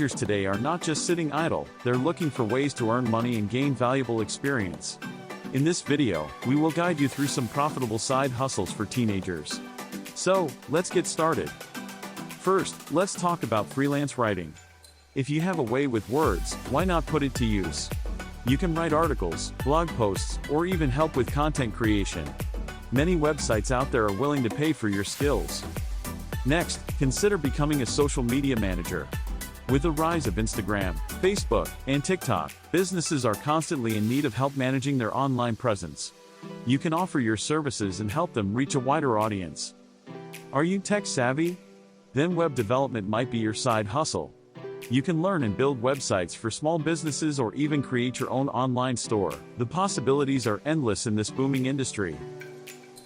Teenagers today are not just sitting idle, they're looking for ways to earn money and gain valuable experience. In this video, we will guide you through some profitable side hustles for teenagers. So, let's get started. First, let's talk about freelance writing. If you have a way with words, why not put it to use? You can write articles, blog posts, or even help with content creation. Many websites out there are willing to pay for your skills. Next, consider becoming a social media manager. With the rise of Instagram, Facebook, and TikTok, businesses are constantly in need of help managing their online presence. You can offer your services and help them reach a wider audience. Are you tech savvy? Then web development might be your side hustle. You can learn and build websites for small businesses or even create your own online store. The possibilities are endless in this booming industry.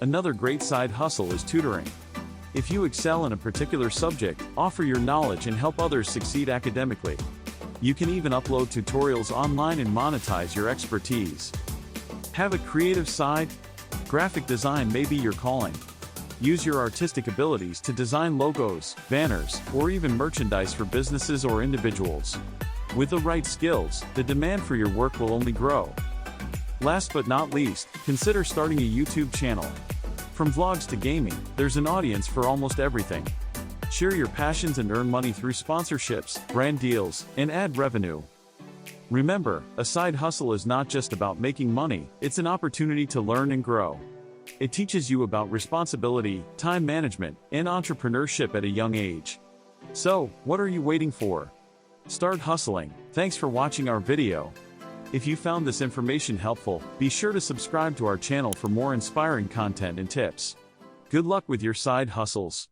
Another great side hustle is tutoring. If you excel in a particular subject, offer your knowledge and help others succeed academically. You can even upload tutorials online and monetize your expertise. Have a creative side? Graphic design may be your calling. Use your artistic abilities to design logos, banners, or even merchandise for businesses or individuals. With the right skills, the demand for your work will only grow. Last but not least, consider starting a YouTube channel. From vlogs to gaming, there's an audience for almost everything. Share your passions and earn money through sponsorships, brand deals, and ad revenue. Remember, a side hustle is not just about making money, it's an opportunity to learn and grow. It teaches you about responsibility, time management, and entrepreneurship at a young age. So, what are you waiting for? Start hustling. Thanks for watching our video. If you found this information helpful, be sure to subscribe to our channel for more inspiring content and tips. Good luck with your side hustles.